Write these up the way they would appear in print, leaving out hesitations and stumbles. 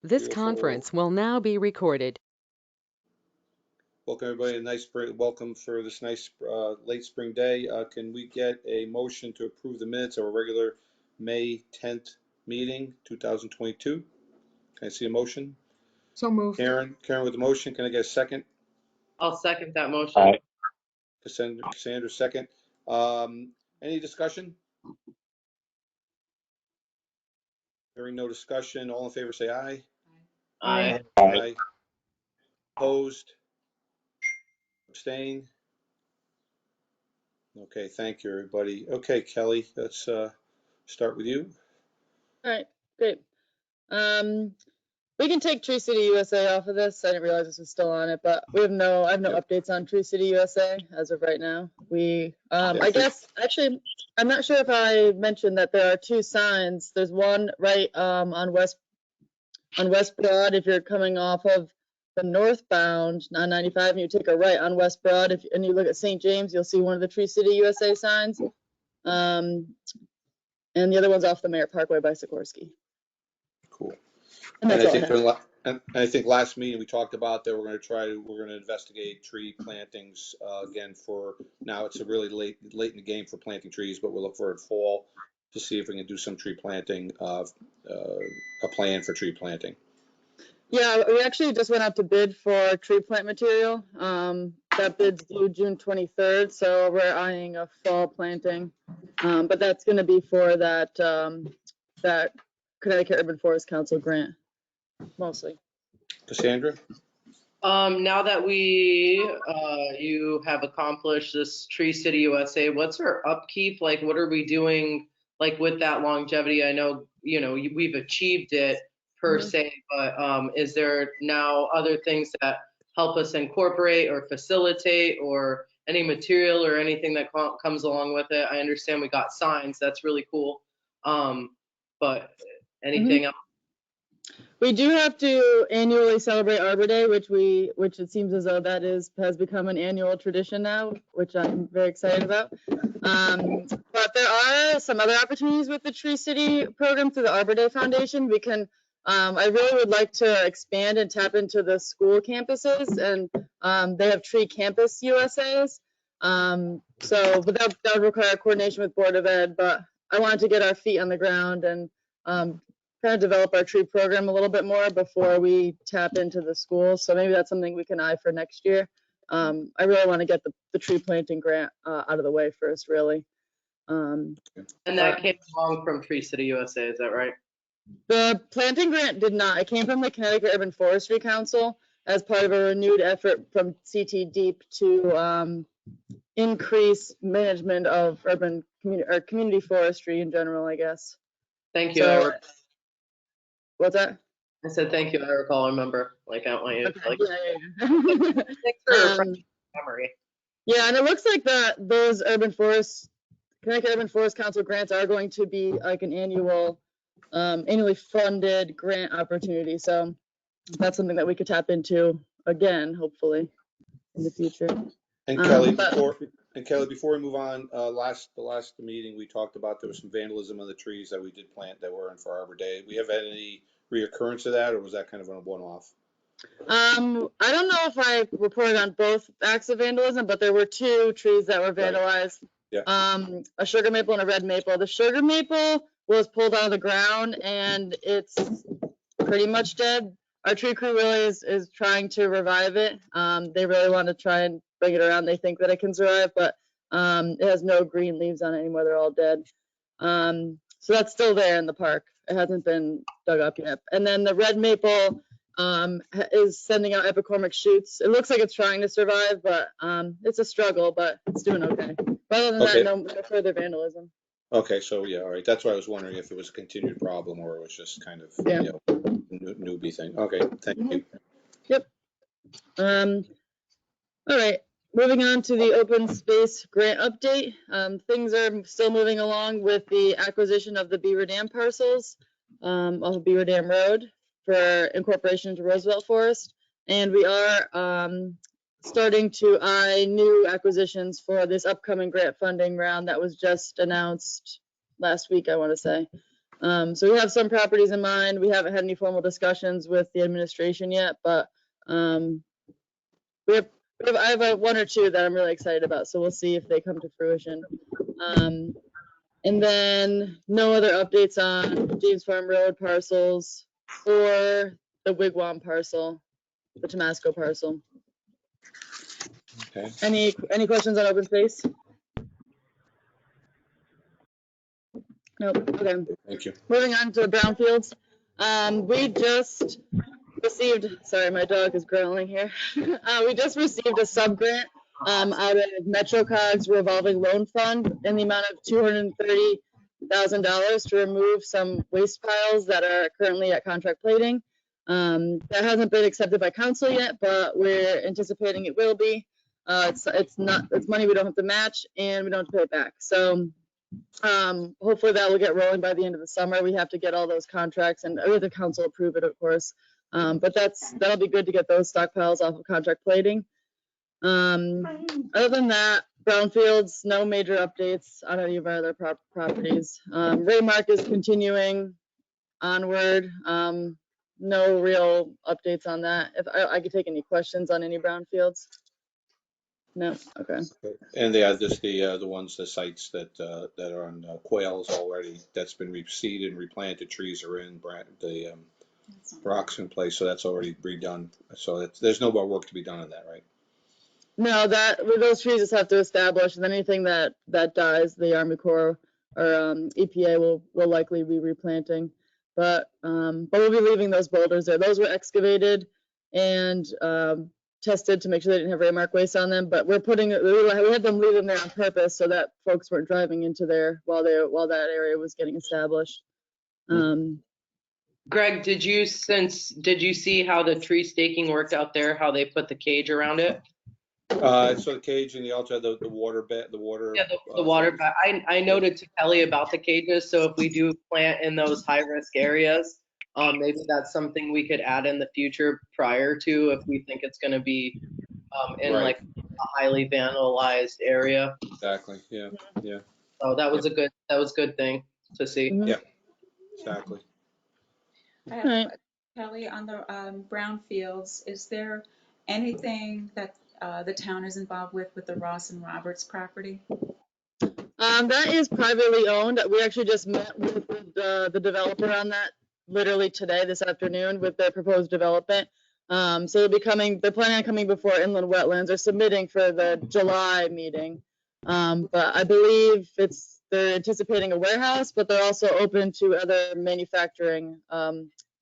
This conference will now be recorded. Welcome everybody, a nice spring, welcome for this nice late spring day. Can we get a motion to approve the minutes of our regular May 10th meeting, 2022? Can I see a motion? So moved. Karen with the motion. Can I get a second? I'll second that motion. Cassandra, second. Any discussion? Hearing no discussion, all in favor say aye. Aye. Aye. Opposed? Abstain? Okay, thank you, everybody. Okay, Kelly, let's start with you. All right, great. We can take Tree City USA off of this. I didn't realize this was still on it, but I have no updates on Tree City USA as of right now. I guess, actually, I'm not sure if I mentioned that there are two signs. There's one right on West Broad if you're coming off of the northbound on 95 and you take a right on West Broad and you look at St. James, you'll see one of the Tree City USA signs. And the other one's off the Merritt Parkway by Sikorsky. Cool. And I think last meeting we talked about that we're going to investigate tree plantings again for now. It's a really late in the game for planting trees, but we'll look for it fall to see if we can do some tree planting, a plan for tree planting. Yeah, we actually just went out to bid for tree plant material. That bid's due June 23rd, so we're eyeing a fall planting. But that's going to be for that Connecticut Urban Forest Council grant, mostly. Cassandra? Now that you have accomplished this Tree City USA, what's our upkeep? Like, what are we doing, like, with that longevity? I know, we've achieved it per se, but is there now other things that help us incorporate or facilitate or any material or anything that comes along with it? I understand we got signs. That's really cool. But anything else? We do have to annually celebrate Arbor Day, which it seems as though that has become an annual tradition now, which I'm very excited about. But there are some other opportunities with the Tree City program through the Arbor Day Foundation. I really would like to expand and tap into the school campuses, and they have Tree Campus USAs. So, but that would require coordination with Board of Ed. But I wanted to get our feet on the ground and kind of develop our tree program a little bit more before we tap into the schools. So maybe that's something we can eye for next year. I really want to get the tree planting grant out of the way first, really. And that came along from Tree City USA, is that right? The planting grant did not. It came from the Connecticut Urban Forestry Council as part of a renewed effort from CT Deep to increase management of urban community forestry in general, I guess. Thank you. So, what's that? I said thank you. I recall. I remember. Like, I want you. Okay. Like, Yeah. thanks for memory. Yeah, and it looks like those Connecticut Urban Forest Council grants are going to be like an annually funded grant opportunity. So that's something that we could tap into again, hopefully, in the future. And Kelly, before we move on, the last meeting we talked about there was some vandalism of the trees that we did plant that were in for Arbor Day. We have had any reoccurrence of that, or was that kind of a one-off? I don't know if I reported on both acts of vandalism, but there were two trees that were vandalized. Right. Yeah. A sugar maple and a red maple. The sugar maple was pulled out of the ground and it's pretty much dead. Our tree crew really is trying to revive it. They really want to try and bring it around. They think that it can survive, but it has no green leaves on it anymore. They're all dead. So that's still there in the park. It hasn't been dug up yet. And then the red maple is sending out epicormic shoots. It looks like it's trying to survive, but it's a struggle, but it's doing okay. But other than that, no further vandalism. Okay, so yeah, all right. That's why I was wondering if it was a continued problem or it was just kind of newbie thing. Okay, thank you. Yep. All right. Moving on to the open space grant update. Things are still moving along with the acquisition of the Beaver Dam parcels off of Beaver Dam Road for incorporation into Roosevelt Forest. And we are starting to eye new acquisitions for this upcoming grant funding round that was just announced last week, I want to say. So we have some properties in mind. We haven't had any formal discussions with the administration yet, but I have one or two that I'm really excited about. So we'll see if they come to fruition. And then no other updates on James Farm Road parcels or the Wigwam parcel, the Tomasco parcel. Okay. Any questions on open space? Nope. Okay. Thank you. Moving on to brownfields. We just received, sorry, my dog is growling here. We just received a sub-grant out of MetroCog's revolving loan fund in the amount of $230,000 to remove some waste piles that are currently at contract plating. That hasn't been accepted by council yet, but we're anticipating it will be. It's money we don't have to match and we don't have to pay it back. So hopefully that will get rolling by the end of the summer. We have to get all those contracts and the council approve it, of course. But that'll be good to get those stockpiles off of contract plating. Other than that, brownfields, no major updates on any of our other properties. Raymark is continuing onward. No real updates on that. If I could take any questions on any brownfields. No, okay. And they are just the ones, the sites that are on quails already. That's been reseeded and replanted. Trees are in. The rocks in place, so that's already redone. So there's no more work to be done on that, right? No, those trees just have to establish, and then anything that dies, the Army Corps or EPA will likely be replanting. But we'll be leaving those boulders there. Those were excavated and tested to make sure they didn't have Raymark waste on them. But we had them leave them there on purpose so that folks weren't driving into there while that area was getting established. Greg, did you see how the tree staking worked out there? How they put the cage around it? So the cage and the altar, the water bed, the water. Yeah, the water bed. I noted to Kelly about the cages. So if we do plant in those high risk areas, maybe that's something we could add in the future prior to if we think it's going to be in Right. like a highly vandalized area. Exactly. Yeah. Yeah. So that was a good thing to see. Yeah. Exactly. I have a question, Kelly, on the brownfields, is there anything that the town is involved with the Ross and Roberts property? That is privately owned. We actually just met with the developer on that literally today, this afternoon, with their proposed development. So they're planning on coming before inland wetlands or submitting for the July meeting. But I believe they're anticipating a warehouse, but they're also open to other manufacturing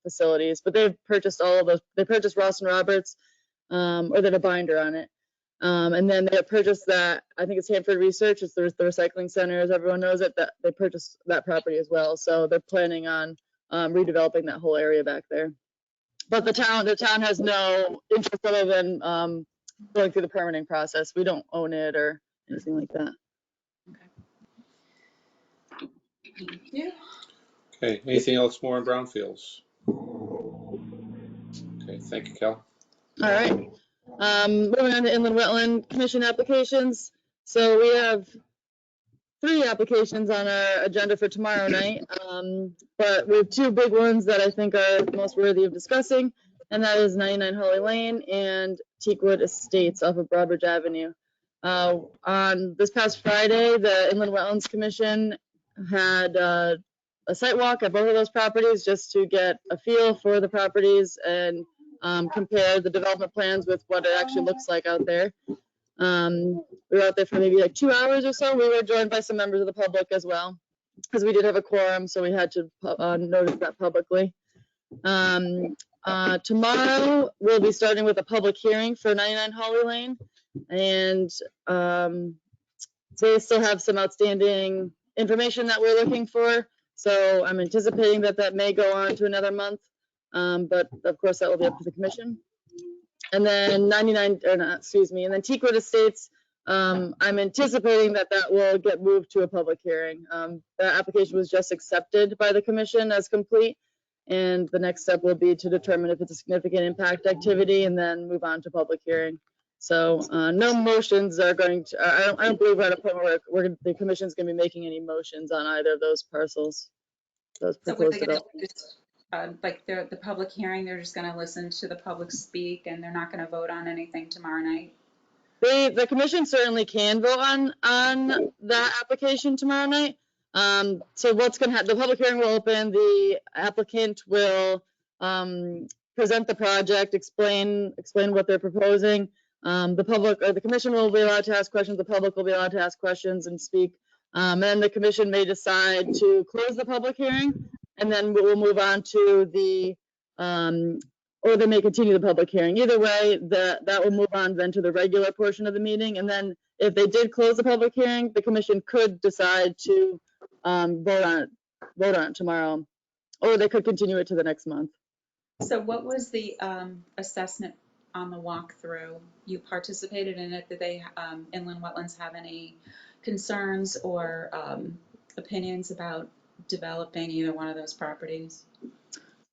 facilities. But they've purchased all of those. They purchased Ross and Roberts, or they have a binder on it. And then they purchased that, I think it's Hanford Research, it's the recycling center, as everyone knows it, that they purchased that property as well. So they're planning on redeveloping that whole area back there. But the town has no interest other than going through the permitting process. We don't own it or anything like that. Okay. Thank you. Okay. Anything else more on brownfields? Okay. Thank you, Cal. All right. Moving on to Inland Wetland Commission applications. So we have 3 applications on our agenda for tomorrow night, but we have 2 big ones that I think are most worthy of discussing, and that is 99 Holly Lane and Teakwood Estates off of Broadbridge Avenue. On this past Friday, the Inland Wetlands Commission had a site walk at both of those properties just to get a feel for the properties and compare the development plans with what it actually looks like out there. We were out there for maybe like 2 hours or so. We were joined by some members of the public as well, because we did have a quorum, so we had to notice that publicly. Tomorrow, we'll be starting with a public hearing for 99 Holly Lane, and they still have some outstanding information that we're looking for, so I'm anticipating that may go on to another month. But of course that will be up to the commission. And then and then Teakwood Estates, I'm anticipating that will get moved to a public hearing. The application was just accepted by the commission as complete, and the next step will be to determine if it's a significant impact activity and then move on to public hearing. So no motions are going to, I don't believe we're at a point where the commission's going to be making any motions on either of those parcels. was So what are proposed they at all. gonna do? Just, like the public hearing, they're just gonna listen to the public speak and they're not gonna vote on anything tomorrow night? The commission certainly can vote on that application tomorrow night. So what's going to happen, the public hearing will open, the applicant will present the project, explain what they're proposing. The public or the commission will be allowed to ask questions, the public will be allowed to ask questions and speak. And then the commission may decide to close the public hearing, and then we'll move on to the or they may continue the public hearing. Either way, that will move on then to the regular portion of the meeting. And then if they did close the public hearing, the commission could decide to vote on it tomorrow, or they could continue it to the next month. So what was the assessment on the walkthrough? You participated in it. Did they, inland wetlands, have any concerns or opinions about developing either one of those properties?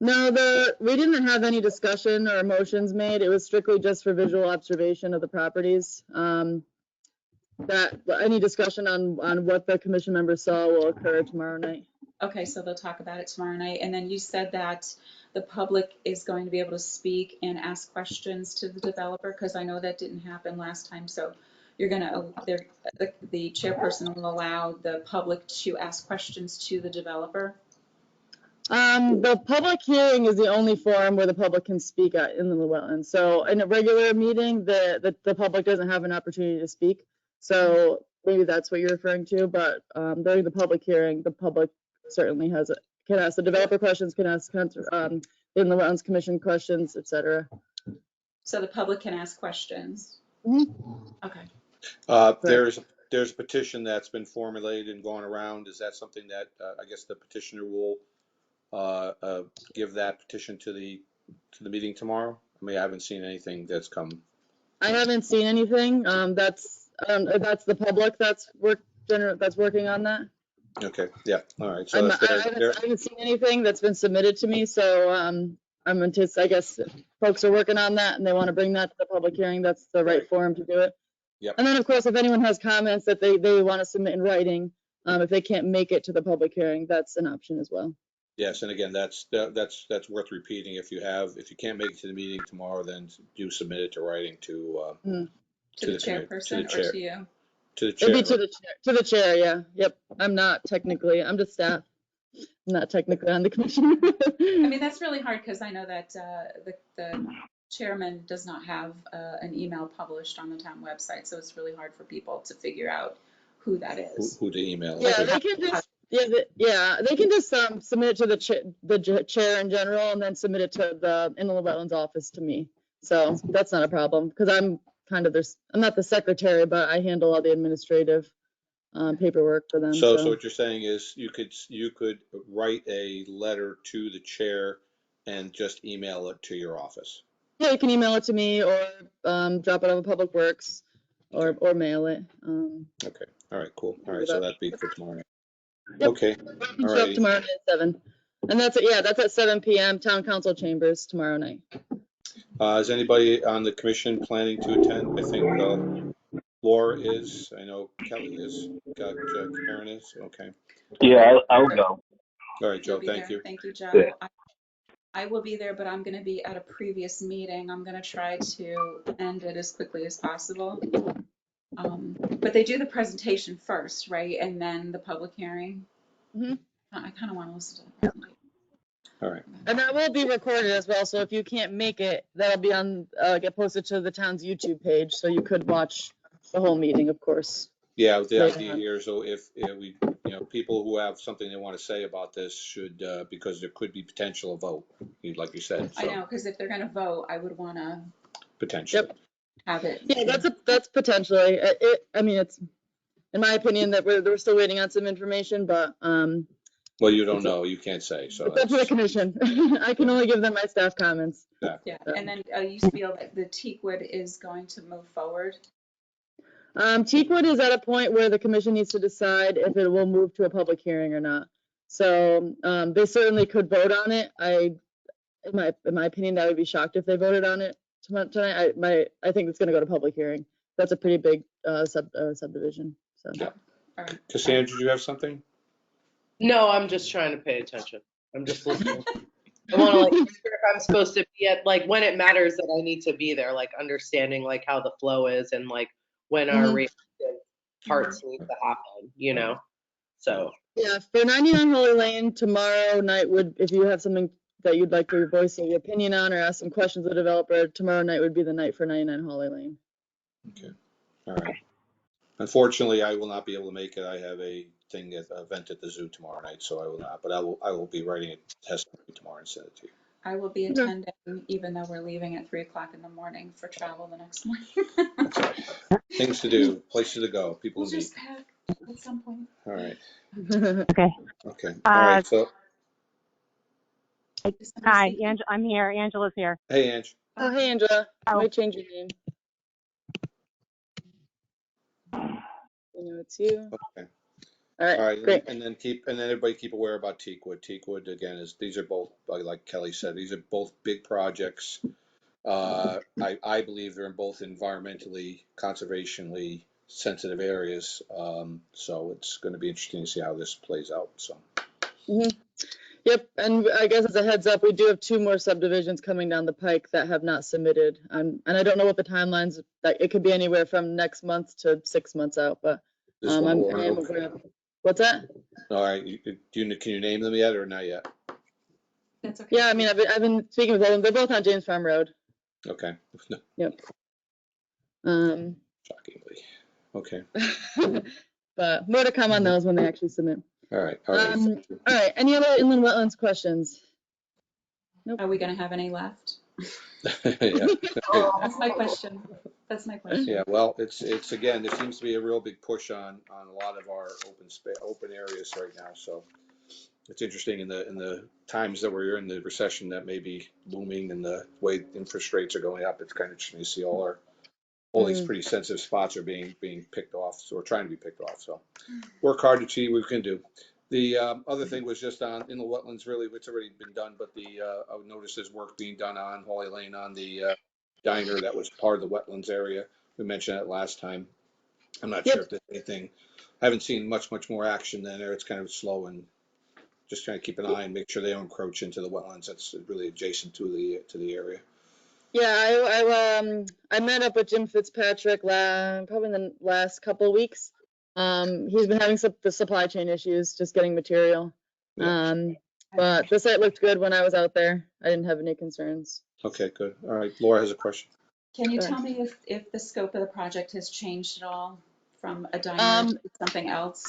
No, we didn't have any discussion or motions made. It was strictly just for visual observation of the properties. That any discussion on what the commission members saw will occur tomorrow night. Okay, so they'll talk about it tomorrow night. And then you said that the public is going to be able to speak and ask questions to the developer, because I know that didn't happen last time. So you're gonna, the chairperson will allow the public to ask questions to the developer? The public hearing is the only forum where the public can speak in the wetlands. So in a regular meeting, the public doesn't have an opportunity to speak. So maybe that's what you're referring to, but during the public hearing, the public certainly can ask the developer questions, can ask in the Wetlands Commission questions, etc. So the public can ask questions? Mm-hmm. Okay. There's a petition that's been formulated and gone around. Is that something that I guess the petitioner will give that petition to the meeting tomorrow? I mean, I haven't seen anything that's come. I haven't seen anything. That's the public that's working on that. Okay, yeah, all right. So I haven't seen anything that's been submitted to me, so I guess folks are working on that and they want to bring that to the public hearing. That's the right forum to do it. Yep. And then, of course, if anyone has comments that they want to submit in writing, if they can't make it to the public hearing, that's an option as well. Yes, and again, that's worth repeating. If you can't make it to the meeting tomorrow, then do submit it to writing to the chairperson or to you? To the chair. It'd be to the chair, yeah. Yep. I'm just staff. I'm not technically on the commission. I mean, that's really hard because I know that the chairman does not have an email published on the town website, so it's really hard for people to figure out who that is. Who to email. Yeah, Okay. they can just submit it to the chair in general and then submit it to the Inland Wetlands office to me. So that's not a problem because I'm not the secretary, but I handle all the administrative paperwork for them. So what you're saying is you could write a letter to the chair and just email it to your office. Yeah, you can email it to me or drop it on Public Works or mail it. Okay. All right. Cool. All right. So that'd be for tomorrow night. Yep. Okay. All right. Tomorrow night at 7. And that's at 7 p.m. Town Council chambers tomorrow night. Is anybody on the commission planning to attend? I think Laura is. I know Kelly is. Got Karen is. Okay. Yeah, I'll go. All right, Joe. Thank you. Thank you, Joe. Yeah. I will be there, but I'm going to be at a previous meeting. I'm going to try to end it as quickly as possible. But they do the presentation first, right? And then the public hearing. Mm-hmm. I kind of want to listen to the presentation. All right. And that will be recorded as well. So if you can't make it, that'll be get posted to the town's YouTube page. So you could watch the whole meeting, of course. Yeah, the idea here, so if we, people who have something they want to say about this should, because there could be potential vote, like you said. So I know, because if they're going to vote, I would want to potentially. Yep. have it. Yeah, that's potentially. I mean, it's in my opinion that we're still waiting on some information, but well, you don't know, you can't say. So it's up to the commission. I can only give them my staff comments. Yeah, and then you feel that the Teakwood is going to move forward? Teakwood is at a point where the commission needs to decide if it will move to a public hearing or not. So they certainly could vote on it. In my opinion, I would be shocked if they voted on it tonight. I think it's going to go to public hearing. That's a pretty big subdivision. So. Yeah. All right. Cassandra, did you have something? No, I'm just trying to pay attention. I'm just listening. I want to like make sure if I'm supposed to be at like when it matters that I need to be there, like understanding like how the flow is and like when our Mhm. reactive parts need to happen, you know? So Yeah, for 99 Holy Lane, tomorrow night would, if you have something that you'd like to voice your opinion on or ask some questions of the developer, tomorrow night would be the night for 99 Holy Lane. Okay. All right. Unfortunately, I will not be able to make it. I have a thing at event at the zoo tomorrow night, so I will not. But I will be writing a testimony tomorrow and send it to you. I will be Okay. attending, even though we're leaving at 3 o'clock in the morning for travel the next morning. That's all right. Things to do, places to go, people We'll to meet. just pack at some point. All right. Okay. Okay. All right. So, Is somebody Hi, speaking? I'm here. Angela's here. hey, Ange. Oh, hey, Angela. Oh. Let me change your name. I know it's you. Okay. All right, All right. great. And then everybody keep aware about Teakwood. Teakwood again these are both, like Kelly said, these are both big projects. I believe they're in both environmentally, conservationally sensitive areas. So it's going to be interesting to see how this plays out. So. Mhm. Yep, and I guess as a heads up, we do have 2 more subdivisions coming down the pike that have not submitted. And I don't know what the timelines, that it could be anywhere from next month to 6 months out, but This one, I am aware of. What's that? all right. Can you name them yet or not yet? That's okay. Yeah, I mean, I've been speaking with them. They're both on James Farm Road. Okay. Yep. Shockingly. Okay. But more to come on those when they actually submit. All right. All right. All right, any other inland wetlands questions? Are we gonna have any left? Yeah. That's my question. That's my question. Yeah. Well, it's again, there seems to be a real big push on a lot of our open areas right now. So it's interesting in the times that we're in the recession that may be looming and the way interest rates are going up. It's kind of interesting to see all these pretty sensitive spots are being picked off, so we're trying to be picked off. So work hard to see what we can do. The other thing was just on in the wetlands. Really, it's already been done, but I would notice there's work being done on Holly Lane on the diner that was part of the wetlands area. We mentioned it last time. I'm not sure if there's anything. I haven't seen much more action there. It's kind of slow and just trying to keep an eye and make sure they don't encroach into the wetlands. That's really adjacent to the area. Yeah, I met up with Jim Fitzpatrick probably in the last couple of weeks. He's been having the supply chain issues, just getting material. Yeah. But the site looked good when I was out there. I didn't have any concerns. Okay, good. All right, Laura has a question. Can you Go tell ahead. me if the scope of the project has changed at all from a diner to something else?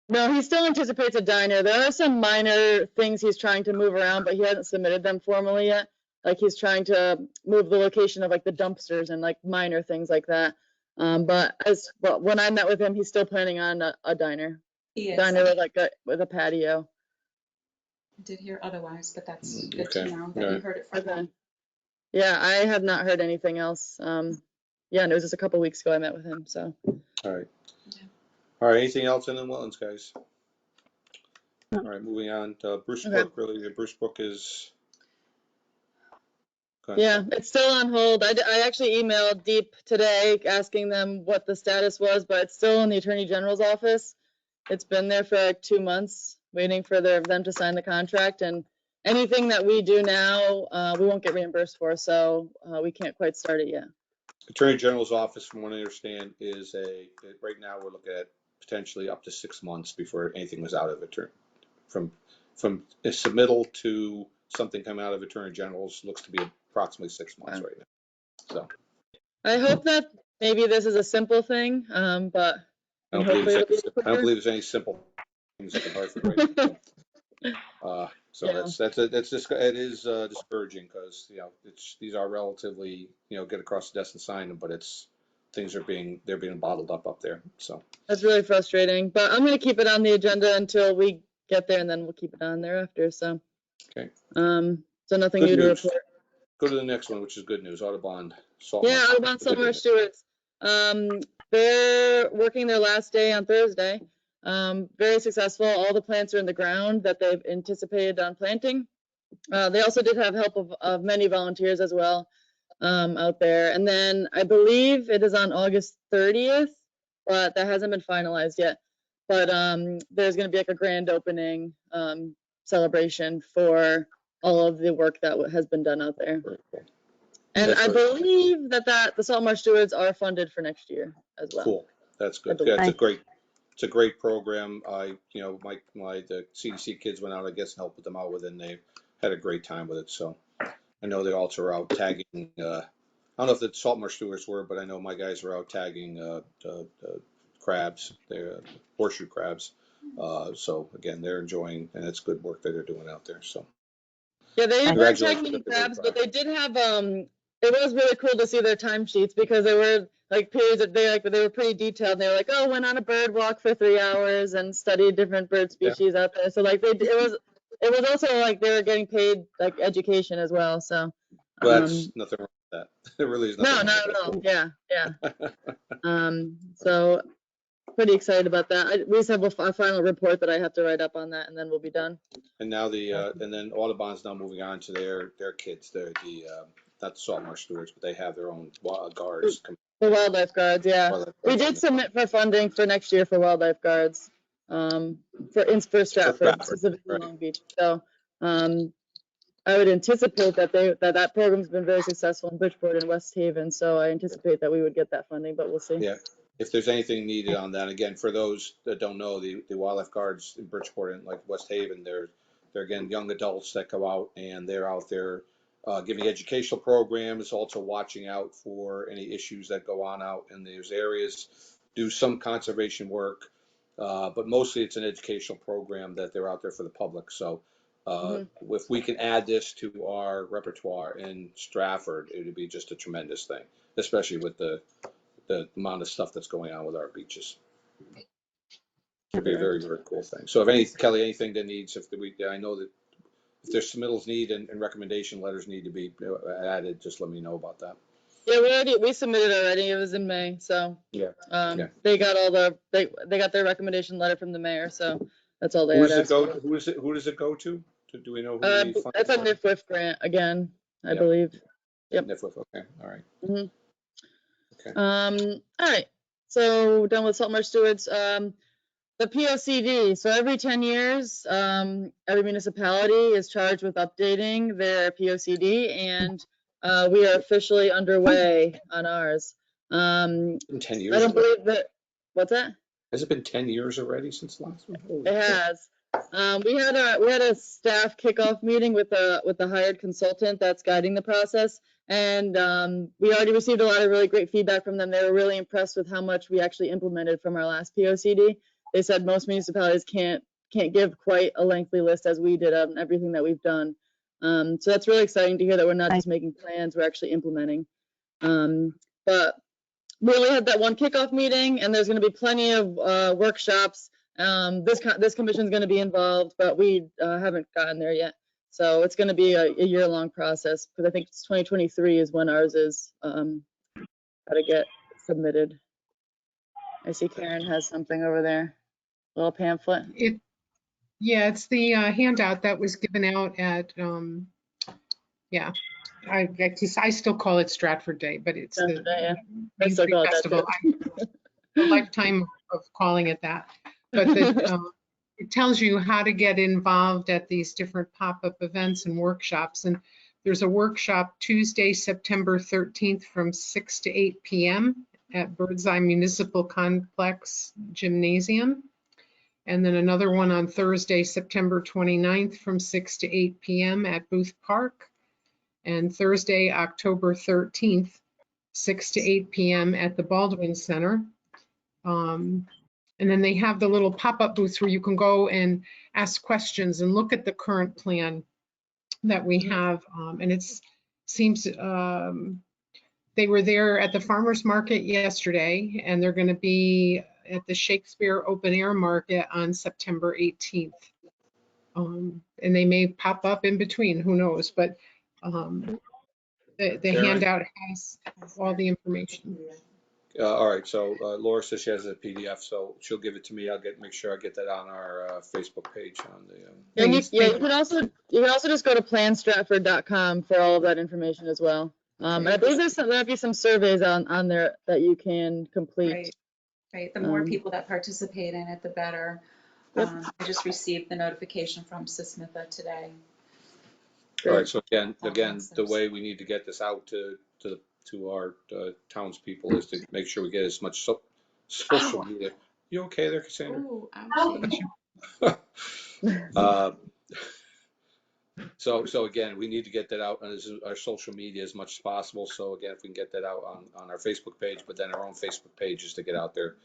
No, he still anticipates a diner. There are some minor things he's trying to move around, but he hasn't submitted them formally yet. Like he's trying to move the location of like the dumpsters and like minor things like that. But when I met with him, he's still planning on a diner. He is. Diner with a patio. I did hear otherwise, but that's good Okay. to know that you heard it from him. Yeah, I have not heard anything else. Yeah, and it was just a couple weeks ago I met with him. So. All right. Yeah. All right. Anything else in the wetlands, guys? All right. Moving on to Bruce Brook. Really, Bruce Brook is. Yeah, it's still on hold. I actually emailed Deep today asking them what the status was, but it's still in the Attorney General's office. It's been there for like 2 months, waiting for them to sign the contract. And anything that we do now, we won't get reimbursed for, so we can't quite start it yet. Attorney General's office, from what I understand, is right now we're looking at potentially up to 6 months before anything was out of it. From a submittal to something coming out of Attorney General's looks to be approximately 6 months right now. So I hope that maybe this is a simple thing, but I don't believe there's any simple things in Hartford right now. So that's just it is discouraging because these are relatively get across the desk and sign them, but they're being bottled up there. So that's really frustrating. But I'm going to keep it on the agenda until we get there, and then we'll keep it on thereafter. So okay. So nothing new to report. Go to the next one, which is good news. Audubon Salt. Yeah, Audubon Saltmarsh Stewards. They're working their last day on Thursday. Very successful. All the plants are in the ground that they've anticipated on planting. They also did have help of many volunteers as well out there. And then I believe it is on August 30th, but that hasn't been finalized yet. but there's going to be like a grand opening celebration for all of the work that has been done out there. Very cool. And That's I very believe that the Saltmarsh Stewards are funded for next year as well. cool. That's good. believe. Yeah, Nice. it's a great program. The CDC kids went out, I guess, and helped them out with it, and they had a great time with it. So I know they also are out tagging. I don't know if the Saltmarsh Stewards were, but I know my guys were out tagging crabs. They're horseshoe crabs. So again, they're enjoying, and it's good work that they're doing out there. So Yeah, they weren't congratulations. tagging crabs, but they did have it was really cool to see their timesheets because they were like periods of they were pretty detailed. They were like, oh, went on a bird walk for 3 hours and studied different bird species out there. So like it was also like they were getting paid like education as well. So Well, that's nothing wrong with that. There really is nothing no, wrong not with at all. that. Yeah. So pretty excited about that. We just have a final report that I have to write up on that, and then we'll be done. And now and then Audubon's now moving on to their kids. They're not the Saltmarsh Stewards, but they have their own guards. The wildlife guards, yeah. Wildlife We guards. did submit for funding for next year for wildlife guards, for Stratford, Stratford, specifically right. Long Beach. So, I would anticipate that program's been very successful in Bridgeport and West Haven. So I anticipate that we would get that funding, but we'll see. Yeah. If there's anything needed on that, again, for those that don't know, the wildlife guards in Bridgeport and like West Haven, they're again young adults that go out and they're out there giving educational programs, also watching out for any issues that go on out in those areas, do some conservation work, but mostly it's an educational program that they're out there for the public. So if we can add this to our repertoire in Stratford, it would be just a tremendous thing, especially with the amount of stuff that's going on with our beaches. It'd be a very, very cool thing. So Kelly, anything that needs, I know that if there's submittals need and recommendation letters need to be added, just let me know about that. Yeah, we submitted already. It was in May, so Yeah. they got they got their recommendation letter from the mayor, so that's all they Who had does it asked go? for. Who does it go to? Do we know who the funding? It's a NIFWIF grant again, I believe. Yep. NIFWIF. Okay. All right. Mm-hmm. Okay. All right. So done with Saltmarsh Stewards. The POCD. So every 10 years, every municipality is charged with updating their POCD, and we are officially underway on ours. It's been 10 years. I don't believe that. What's that? Has it been 10 years already since the last one? It has. We had a staff kickoff meeting with the hired consultant that's guiding the process, and we already received a lot of really great feedback from them. They were really impressed with how much we actually implemented from our last POCD. They said most municipalities can't give quite a lengthy list as we did on everything that we've done. So that's really exciting to hear that we're not just making plans, we're actually implementing. But we only had that one kickoff meeting, and there's going to be plenty of workshops. This commission is going to be involved, but we haven't gotten there yet. So it's going to be a year-long process, because I think it's 2023 is when ours is got to get submitted. I see Karen has something over there, a little pamphlet. Yeah, it's the handout that was given out at, I still call it Stratford Day, but it's Stratford the Day, yeah. Main Street Festival. A lifetime of calling it that. But it tells you how to get involved at these different pop-up events and workshops. And there's a workshop Tuesday, September 13th from 6 to 8 p.m. at Birdseye Municipal Complex Gymnasium. And then another one on Thursday, September 29th from 6 to 8 p.m. at Booth Park. And Thursday, October 13th, 6 to 8 p.m. at the Baldwin Center. And then they have the little pop-up booths where you can go and ask questions and look at the current plan that we have. And it seems they were there at the farmers market yesterday, and they're going to be at the Shakespeare Open Air Market on September 18th. And they may pop up in between, who knows, but the handout has all the information. All right, so Laura says she has a PDF, so she'll give it to me. I'll make sure I get that on our Facebook page on the. And you can also just go to planstratford.com for all of that information as well. And I believe there might be some surveys on there that you can complete. Right. Right, the more Um, people that participate in it, the better. Yep. I just received the notification from Sismitha today. All right, Great. so again, the way we need to get this out to our townspeople is to make sure we get as much social media. You okay there, Cassandra? Oh, ouchie. Uh, so again, we need to get that out on our social media as much as possible. So again, if we can get that out on our Facebook page, but then our own Facebook pages to get out there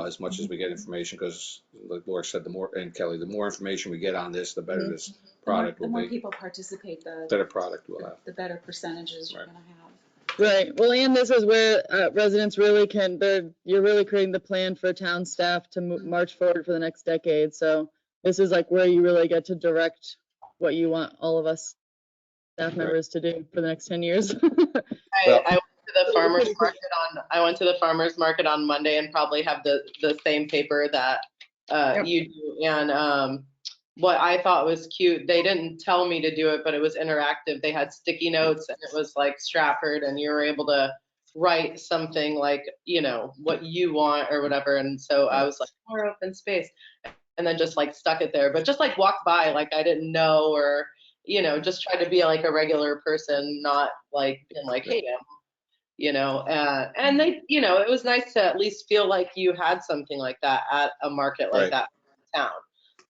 as much as we get information, because like Laura said, the more, and Kelly, the more information we get on this, the better this product The will more be, people participate, better product we'll have. the better percentages you're Right. gonna have. Right. Well, and this is where residents really can, you're really creating the plan for town staff to march forward for the next decade. So this is like where you really get to direct what you want all of us staff members to do for the next 10 years. Well, I went to the farmer's market I went to the farmer's market on Monday and probably have the same paper that Yep. you do. And what I thought was cute, they didn't tell me to do it, but it was interactive. They had sticky notes and it was like Stratford, and you were able to write something like, you know, what you want or whatever. And so I was like, more open space. And then just like stuck it there, but just like walked by like I didn't know, or you know, just tried to be like a regular person, not like being like, hey, you know, and they, you know, it was nice to at least feel like you had something like that at a market like Right. that in town.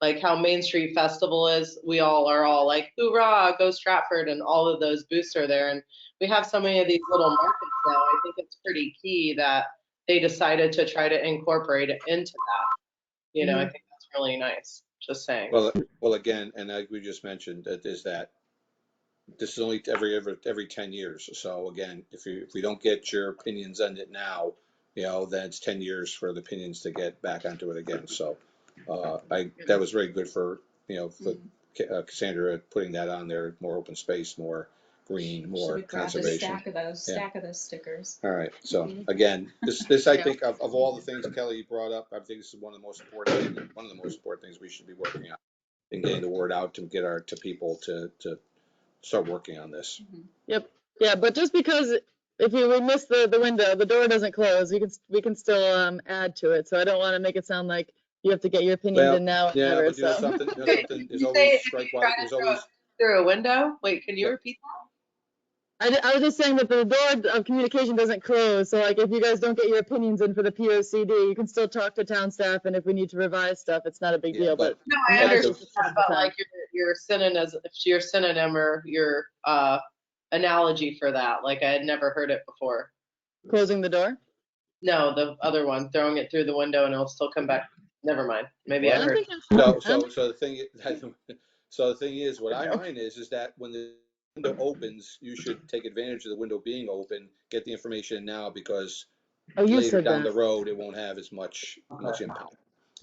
Like how Main Street Festival is, we all are all like, hoorah, go Stratford, and all of those booths are there. And we have so many of these little markets now. I think it's pretty key that they decided to try to incorporate it into that. You know, I think that's really nice. Just saying. Well, again, and like we just mentioned, that is that this is only every 10 years. So again, if we don't get your opinions on it now, you know, then it's 10 years for the opinions to get back onto it again. So that was very good for, you know, for Cassandra putting that on there, more open space, more green, more Should've grabbed a conservation. stack of those stickers. All right. So again, this I think of all the things Kelly brought up, I think this is one of the most important things we should be working on and getting the word out to get to people to start working on this. Yep. Yeah, but just because if we miss the window, the door doesn't close. We can still add to it. So I don't want to make it sound like you have to get your opinions in now and Yeah, never. but you know So something, there's You always say strike if you while try there's to always through a window? Wait, can you Yeah. repeat that? I was just saying that the door of communication doesn't close. So like if you guys don't get your opinions in for the POCD, you can still talk to town staff, and if we need to revise stuff, it's not a big Yeah, deal. but- No, I'm I glad understand you just that, took the but time. like your synonym or your analogy for that, like I had never heard it before. Closing the door. No, the other one, throwing it through the window and it'll still come back. Never mind. Maybe What? I heard. So the thing is, what I find is that when the window opens, you should take advantage of the window being open, get the information now, because Oh, you later said down that. the road, it won't have as much impact.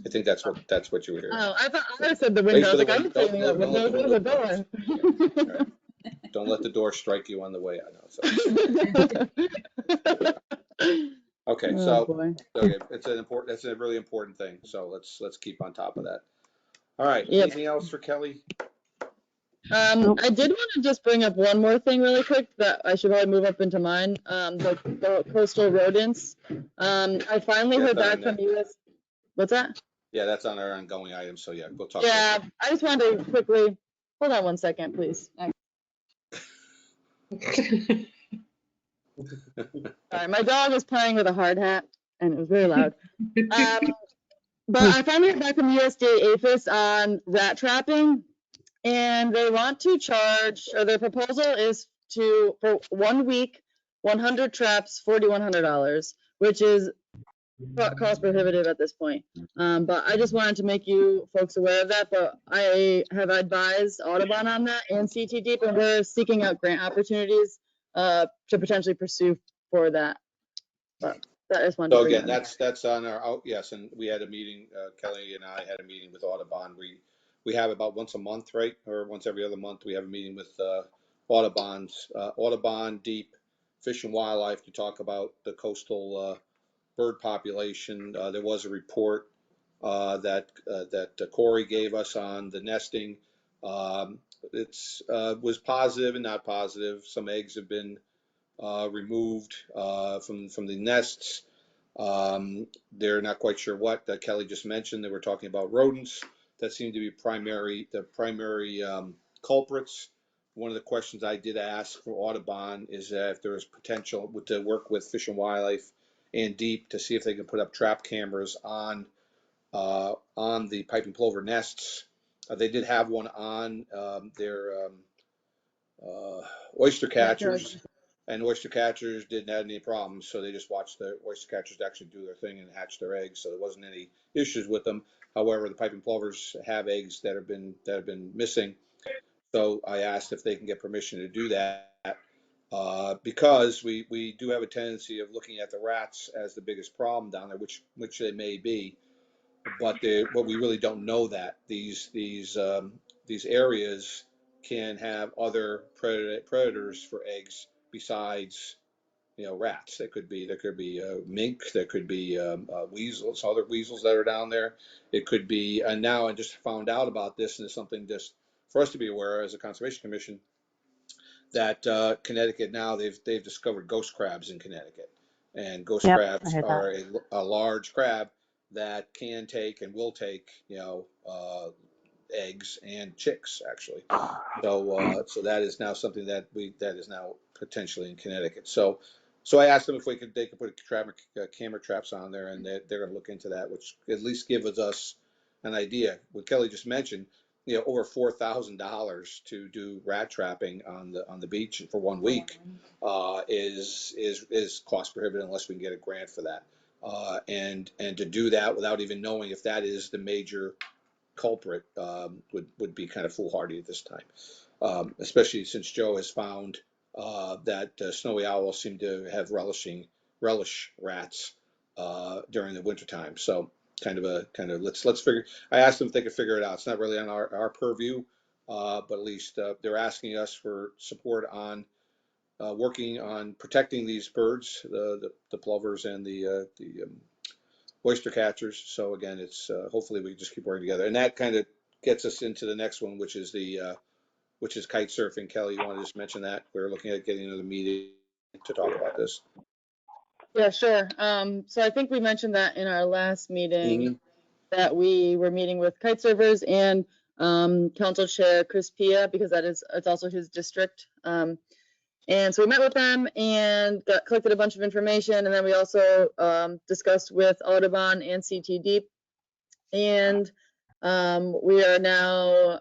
I think that's what you were hearing. Oh, I thought I said the Wait window. I for was the like, I didn't say anything about don't let windows. the It was window a door. close. Don't let the door strike you on the way. I know. So. Okay, Oh, so boy. okay, that's a really important thing. So let's keep on top of that. All right. Yep. Anything else for Kelly? I did want to just bring up one more thing really quick that I should probably move up into mine. The coastal rodents. I finally heard back from US. What's that? Yeah, that's on our ongoing item. So yeah, we'll talk. Yeah, I just wanted to quickly hold on one second, please. Sorry, my dog was playing with a hard hat, and it was very loud. But I finally heard back from USDA APHIS on rat trapping, and they want to charge, or their proposal is for 1 week, 100 traps, $4,100, which is cost prohibitive at this point. But I just wanted to make you folks aware of that. But I have advised Audubon on that and CT Deep, and we're seeking out grant opportunities to potentially pursue for that. But that I just wanted to So bring again, that up. that's on our yes, and we had a meeting. Kelly and I had a meeting with Audubon. We have about once a month, right, or once every other month. We have a meeting with Audubon, Deep, Fish and Wildlife to talk about the coastal bird population. There was a report that Corey gave us on the nesting. It's was positive and not positive. Some eggs have been removed from the nests. They're not quite sure what. Kelly just mentioned they were talking about rodents that seem to be the primary culprits. One of the questions I did ask for Audubon is if there is potential to work with Fish and Wildlife and Deep to see if they can put up trap cameras on the piping plover nests. They did have one on their oyster catchers, and oyster catchers didn't have any problems, so they just watched the oyster catchers actually do their thing and hatch their eggs, so there wasn't any issues with them. However, the piping plovers have eggs that have been missing, so I asked if they can get permission to do that. Because we do have a tendency of looking at the rats as the biggest problem down there, which they may be, but we really don't know that these areas can have other predators for eggs besides rats. There could be mink, there could be weasels, other weasels that are down there. It could be, and now I just found out about this, and it's something just for us to be aware as a conservation commission that Connecticut now they've discovered ghost crabs in Connecticut, and ghost Yep, I crabs heard are that. a large crab that can take and will take eggs and chicks actually. So that is now something that is now potentially in Connecticut. So I asked them if they could put camera traps on there, and they're going to look into that, which at least gives us an idea. What Kelly just mentioned, over $4,000 to do rat trapping on the beach for 1 week is cost prohibitive unless we can get a grant for that. And to do that without even knowing if that is the major culprit would be kind of foolhardy at this time, especially since Joe has found that snowy owls seem to have relish rats during the wintertime. So kind of let's figure. I asked them if they could figure it out. It's not really on our purview, but at least they're asking us for support on working on protecting these birds, the plovers and the oyster catchers. So again, it's hopefully we just keep working together, and that kind of gets us into the next one, which is kite surfing. Kelly, you want to just mention that we're looking at getting another meeting to talk about this? Yeah, sure. So I think we mentioned that in our last meeting that we were meeting with kite surfers and Council Chair Chris Pia, because it's also his district. And so we met with them and collected a bunch of information, and then we also discussed with Audubon and CT Deep. And we are now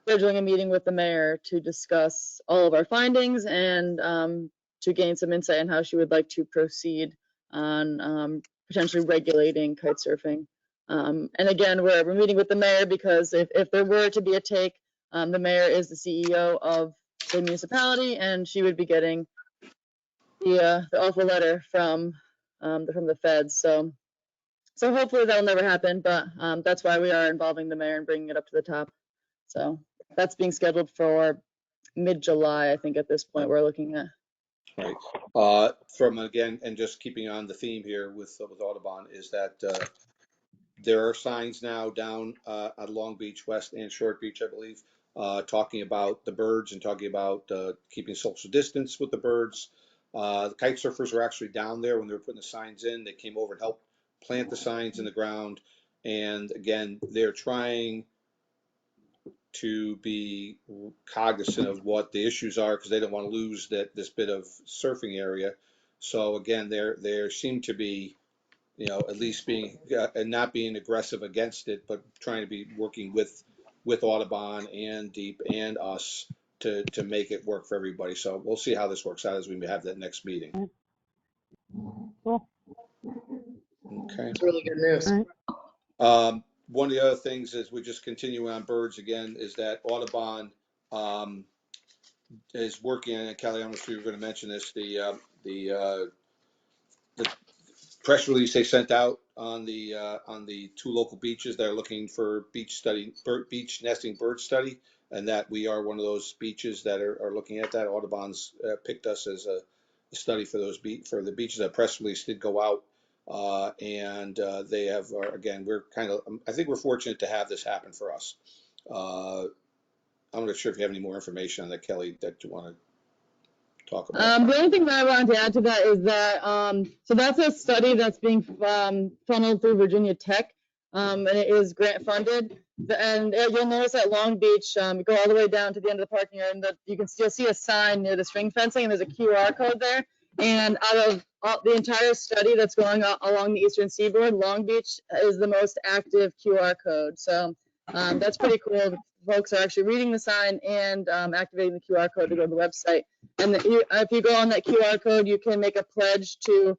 scheduling a meeting with the mayor to discuss all of our findings and to gain some insight on how she would like to proceed on potentially regulating kite surfing. And again, we're meeting with the mayor because if there were to be a take, the mayor is the CEO of the municipality, and she would be getting the awful letter from the feds. So hopefully that'll never happen, but that's why we are involving the mayor and bringing it up to the top. So that's being scheduled for mid-July, I think at this point we're looking at. Right. From again, and just keeping on the theme here with Audubon, is that there are signs now down at Long Beach West and Short Beach, I believe, talking about the birds and talking about keeping social distance with the birds. The kite surfers were actually down there when they were putting the signs in. They came over and helped plant the signs in the ground. And again, they're trying to be cognizant of what the issues are because they don't want to lose this bit of surfing area. So again, there seem to be, at least being and not being aggressive against it, but trying to be working with Audubon and Deep and us to make it work for everybody. So we'll see how this works out as we have that next meeting. Cool. Okay. It's really good news. All right. One of the other things is we just continue on birds again is that Audubon is working, and Kelly, I'm not sure you were going to mention this, the press release they sent out on the two local beaches that are looking for beach nesting bird study, and that we are one of those beaches that are looking at that. Audubon's picked us as a study for the beaches. That press release did go out, and they have again. I think we're fortunate to have this happen for us. I'm not sure if you have any more information on that, Kelly, that you want to talk about? The only thing that I wanted to add to that is that, so that's a study that's being funneled through Virginia Tech, and it is grant funded. And you'll notice at Long Beach, you go all the way down to the end of the parking area, and you'll see a sign near the string fencing, and there's a QR code there. And out of the entire study that's going along the eastern seaboard, Long Beach is the most active QR code. So that's pretty cool. Folks are actually reading the sign and activating the QR code to go to the website. And if you go on that QR code, you can make a pledge to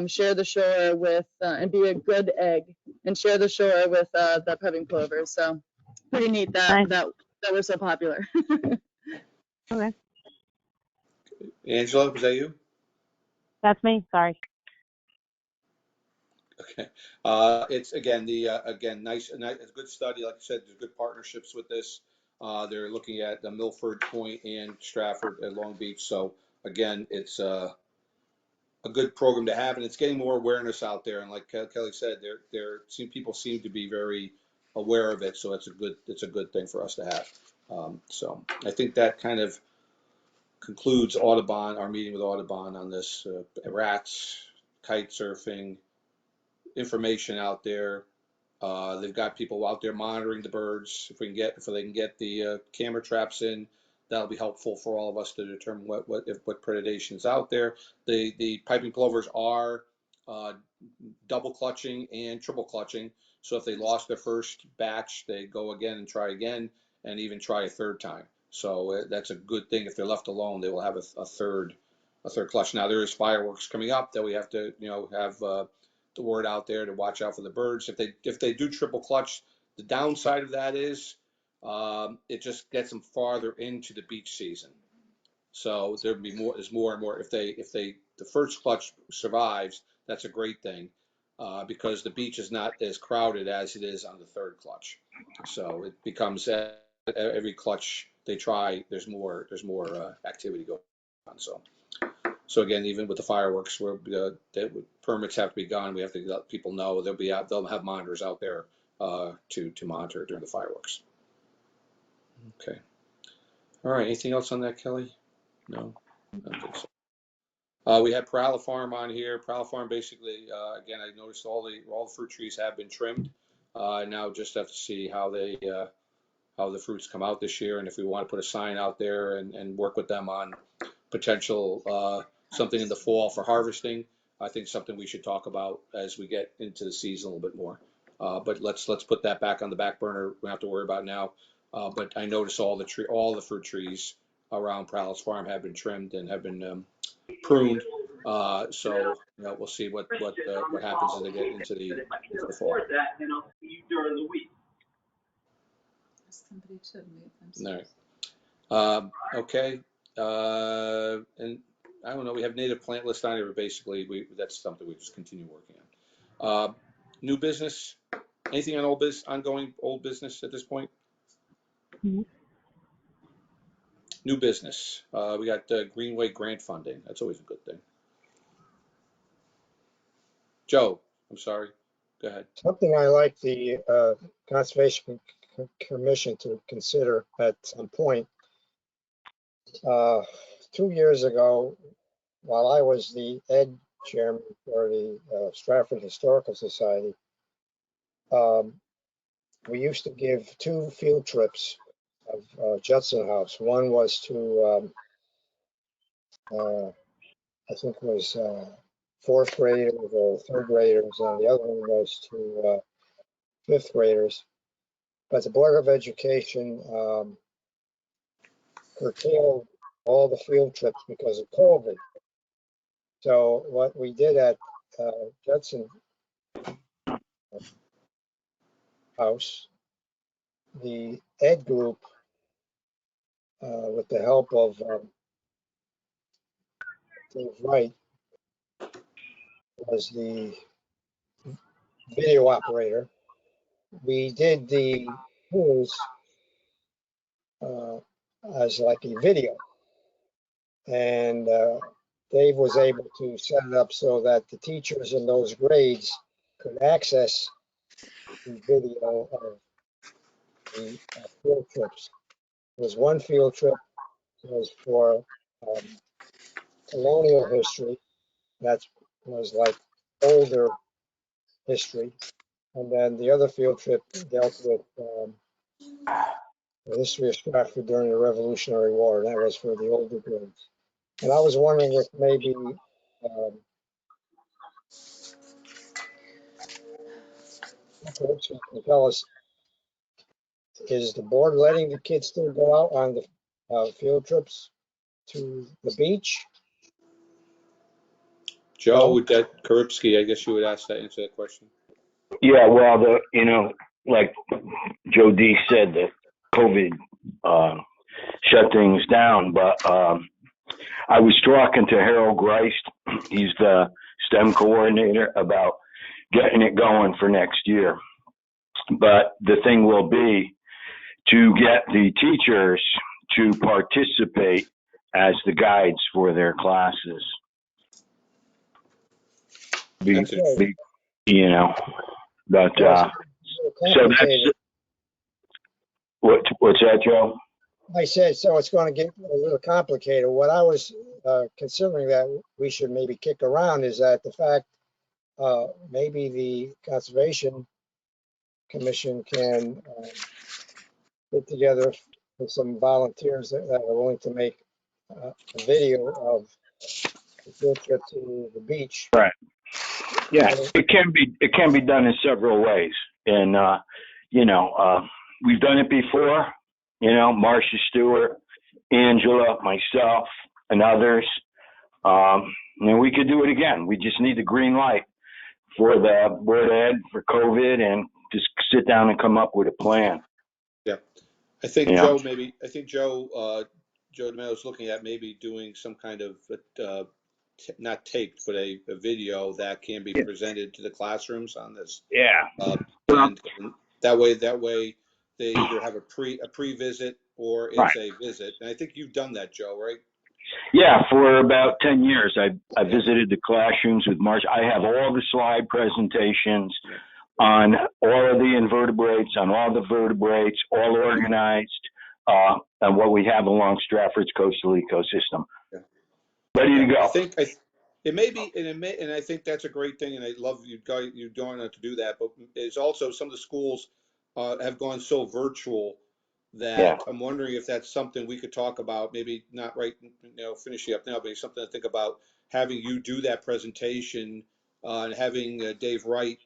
share the shore with and be a good egg and share the shore with the Peving plovers. So pretty neat that Nice. that we're so popular. Okay, Angela, was that you? that's me. Sorry. Okay. It's again again nice, it's a good study. Like I said, there's good partnerships with this. They're looking at the Milford Point and Stratford at Long Beach. So again, it's a good program to have, and it's getting more awareness out there. And like Kelly said, people seem to be very aware of it. So it's a good thing for us to have. So I think that kind of concludes Audubon, our meeting with Audubon on this rats, kite surfing, information out there. They've got people out there monitoring the birds. If they can get the camera traps in, that'll be helpful for all of us to determine what predation is out there. The piping plovers are double clutching and triple clutching. So if they lost their first batch, they go again and try again, and even try a third time. So that's a good thing. If they're left alone, they will have a third clutch. Now there is fireworks coming up that we have to have the word out there to watch out for the birds. If they do triple clutch, the downside of that is it just gets them farther into the beach season. So there's more and more. If the first clutch survives, that's a great thing because the beach is not as crowded as it is on the third clutch. So it becomes every clutch they try, there's more activity going on. So again, even with the fireworks, permits have to be gone. We have to let people know they'll have monitors out there to monitor during the fireworks. Okay. All right. Anything else on that, Kelly? No, I don't think so. We had Parala Farm on here. Parala Farm basically, again, I noticed all the fruit trees have been trimmed. Now just have to see how the fruits come out this year, and if we want to put a sign out there and work with them on potential something in the fall for harvesting. I think something we should talk about as we get into the season a little bit more. But let's put that back on the back burner. We don't have to worry about it now. But I noticed all the fruit trees around Prowlis Farm have been trimmed and have been pruned. So we'll see what happens as they get into the fall. Somebody to mute them. All right. Okay. And I don't know. We have native plant list on here, but basically that's something we just continue working on. New business. Anything on ongoing old business at this point? Mm-hmm. New business. We got Greenway grant funding. That's always a good thing. Joe, I'm sorry. Go ahead. Something I like the Conservation Commission to consider at some point. 2 years ago, while I was the Ed chairman for the Stratford Historical Society, we used to give 2 field trips of Judson House. One was to, I think it was 4th graders or 3rd graders, and the other one was to 5th graders. But the Board of Education curtailed all the field trips because of COVID. So what we did at Judson House, the Ed group, with the help of Dave Wright, was the video operator. We did the tours as like a video, and Dave was able to set it up so that the teachers in those grades could access the video of the field trips. There was one field trip was for colonial history. That was like older history. And then the other field trip dealt with the history of Stratford during the Revolutionary War. And that was for the older grades. And I was wondering if maybe perhaps you can tell us, is the board letting the kids still go out on the field trips to the beach? Joe, No? with that Karipsky, I guess you would answer that question. Yeah, well, like Joe D said, the COVID shut things down. But I was talking to Harold Greist, he's the STEM coordinator, about getting it going for next year. But the thing will be to get the teachers to participate as the guides for their classes. That's interesting. You know, but Well, it's so complicated. what's that, Joe? I said, so it's going to get a little complicated. What I was considering that we should maybe kick around is that the fact maybe the Conservation Commission can put together with some volunteers that are willing to make a video of the field trip to the beach. Right. Yeah, And it can be done in several ways, and we've done it before. Marcia Stewart, Angela, myself, and others. And we could do it again. We just need the green light for the board ed for COVID, and just sit down and come up with a plan. Yeah, I think Yeah. Joe Joe DeMello's looking at maybe doing some kind of not taped, but a video that can be presented to the classrooms on this. Yeah. And that way they either have a pre-visit or it's Right. a visit. And I think you've done that, Joe, right? Yeah, for about 10 years, I visited the classrooms with Marcia. I have all the slide presentations on all of the invertebrates, on all the vertebrates, all organized, and what we have along Stratford's coastal ecosystem. Yeah. Ready to go. I think it may be, and I think that's a great thing, and I love you guys, you doing to do that. But it's also some of the schools have gone so virtual that I'm wondering if that's something we could talk about. Maybe not right, finishing up now, but something to think about. Having you do that presentation and having Dave Wright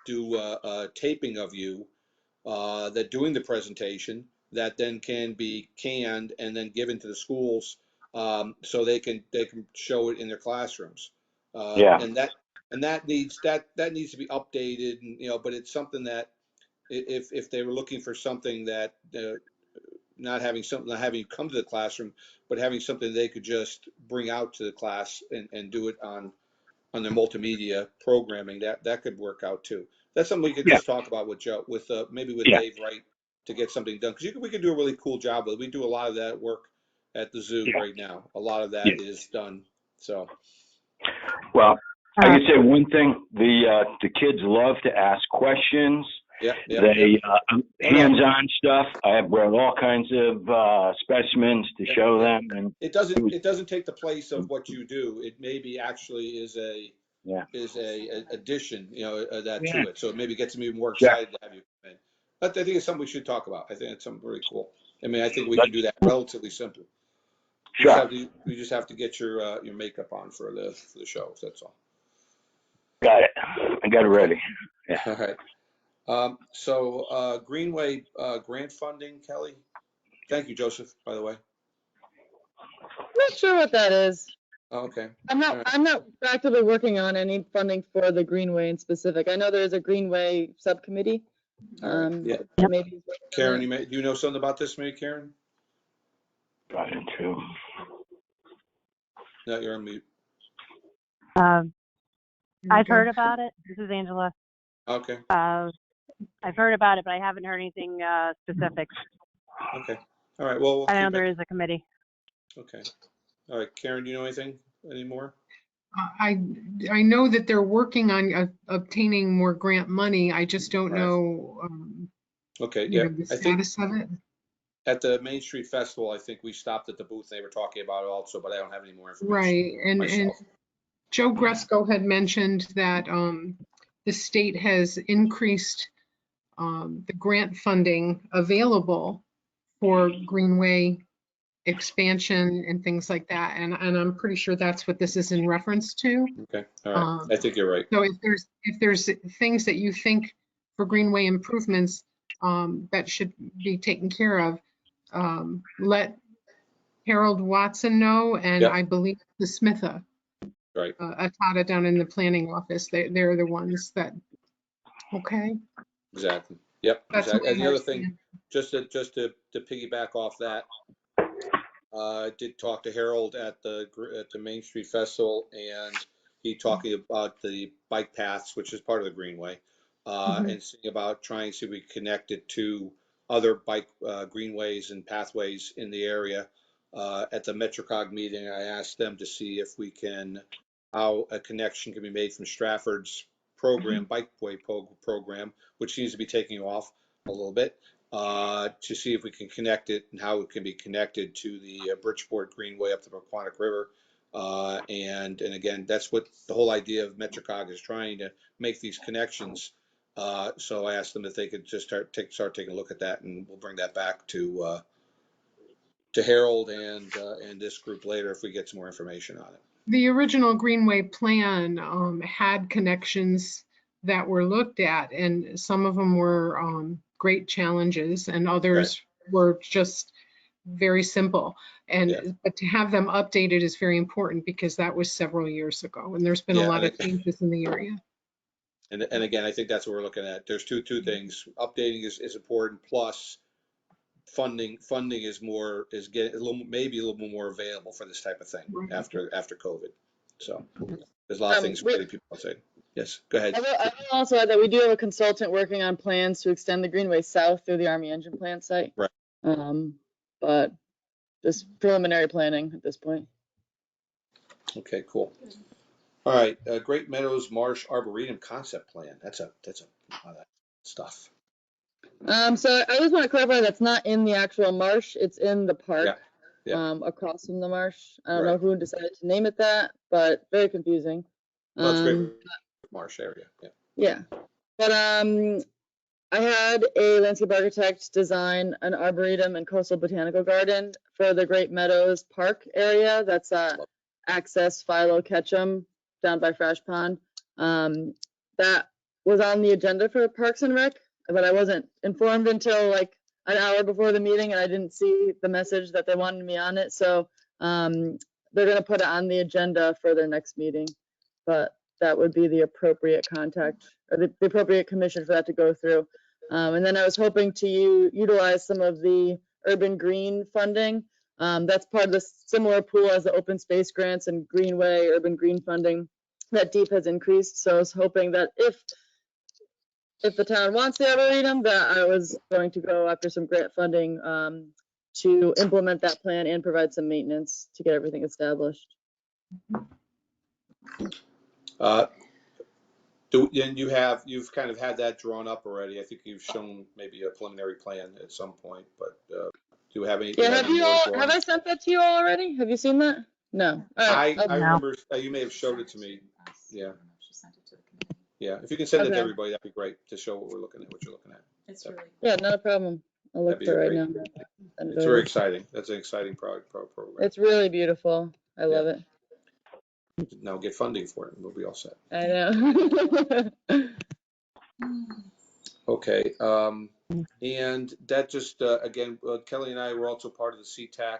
do a taping of you that doing the presentation that then can be canned and then given to the schools so they can show it in their classrooms. And that needs to be updated, and but it's something that if they were looking for something that not having you come to the classroom, but having something they could just bring out to the class and do it on their multimedia programming, that could work out too. That's something we could just talk about with Joe, maybe with Dave Wright, to get something done, because we could do a really cool job with it. We do a lot of that work at the zoo right now. A lot of that is done. So, well, I can say one thing: the kids love to ask questions. Hands-on stuff. I have brought all kinds of specimens to show them, and it doesn't take the place of what you do. It maybe actually is a addition, that to it. So it maybe gets me more excited to have you come in. But I think it's something we should talk about. I think it's something very cool. I mean, I think we can do that relatively simple. We just have to get your makeup on for the shows. That's all. Got it. I got it ready. Yeah. All right. So Greenway grant funding, Kelly. Thank you, Joseph, by the way. I'm not sure what that is. Oh, okay. I'm not actively working on any funding for the Greenway in specific. I know there's a Greenway subcommittee. Yeah. Maybe Karen, do you know something about this, maybe, Karen? Got it too. No, you're on mute. I've heard about it. This is Angela. Okay. I've heard about it, but I haven't heard anything specific. Okay. All right. Well, I know there is a committee. Okay. All right. Karen, do you know anything anymore? I know that they're working on obtaining more grant money. I just don't know Okay. the status of it. At the Main Street Festival, I think we stopped at the booth. They were talking about it also, but I don't have any more information Right. And myself. Joe Gresco had mentioned that the state has increased the grant funding available for Greenway expansion and things like that. And I'm pretty sure that's what this is in reference to. Okay, all right. I think you're right. So if there's things that you think for Greenway improvements that should be taken care of, let Harold Watson know, and Yep. I believe the Smitha, Right. Atata down in the planning office. They're the ones that. Okay. Exactly. Yep. That's Exactly. my And the other thing, understanding. just to piggyback off that, I did talk to Harold at the Main Street Festival, and he talking about the bike paths, which is part of the Greenway, and seeing about trying to see if we connect it to other bike greenways and pathways in the area. At the MetroCog meeting, I asked them to see if we can, how a connection can be made from Stratford's program, bikeway program, which seems to be taking off a little bit, to see if we can connect it and how it can be connected to the Bridgeport Greenway up the Paquonic River. And again, that's what the whole idea of MetroCog is, trying to make these connections. So I asked them if they could just start taking a look at that, and we'll bring that back to Harold and this group later if we get some more information on it. The original Greenway plan had connections that were looked at, and some of them were great challenges, and others were just very simple. But to have them updated is very important, because that was several years ago, and there's been a lot of changes in the area. And again, I think that's what we're looking at. There's two things. Updating is important, plus funding is getting a little, maybe a little more available for this type of thing after COVID. So there's a lot of things people are saying. Yes, go ahead. I will also add that we do have a consultant working on plans to extend the Greenway south through the Army Engine Plant site. Right. But just preliminary planning at this point. Okay, cool. All right, Great Meadows Marsh Arboretum concept plan. That's a lot of stuff. So I just want to clarify, that's not in the actual marsh, it's in the park. Yeah. Across from the marsh. I don't know who decided to name it that, but very confusing. Well, it's great marsh area. Yeah. But I had a landscape architect design an arboretum and coastal botanical garden for the Great Meadows Park area. That's Access Philo Ketchum down by Fresh Pond. That was on the agenda for Parks and Rec, but I wasn't informed until like an hour before the meeting, and I didn't see the message that they wanted me on it. So they're going to put it on the agenda for their next meeting, but that would be the appropriate contact or the appropriate commission for that to go through. And then I was hoping to utilize some of the urban green funding. That's part of the similar pool as the open space grants and Greenway urban green funding that DEEP has increased. So I was hoping that if the town wants the arboretum, that I was going to go after some grant funding to implement that plan and provide some maintenance to get everything established. You've kind of had that drawn up already. I think you've shown maybe a preliminary plan at some point, but do you have any? Yeah, have I sent that to you all already? Have you seen that? No. I remember you may have showed it to me. Yeah. Yeah, if you can send it to everybody, that'd be great to show what you're looking at. It's really Yeah, not a problem. I'll look for it right now. It's very exciting. That's an exciting program. It's really beautiful. I love it. Now get funding for it, and we'll be all set. I know. Okay, and that just again, Kelly and I were also part of the CTAC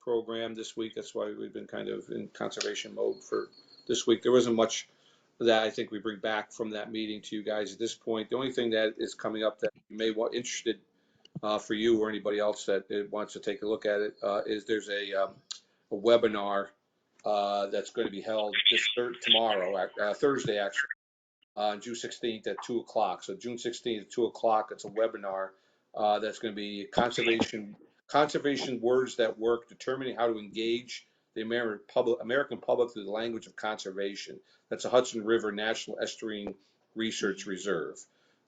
program this week. That's why we've been kind of in conservation mode for this week. There wasn't much that I think we bring back from that meeting to you guys at this point. The only thing that is coming up that you may want interested for you or anybody else that wants to take a look at it is there's a webinar that's going to be held tomorrow, Thursday actually, on June 16th at 2 o'clock. So June 16th at 2 o'clock, it's a webinar that's going to be conservation words that work, determining how to engage the American public through the language of conservation. That's a Hudson River National Estuarine Research Reserve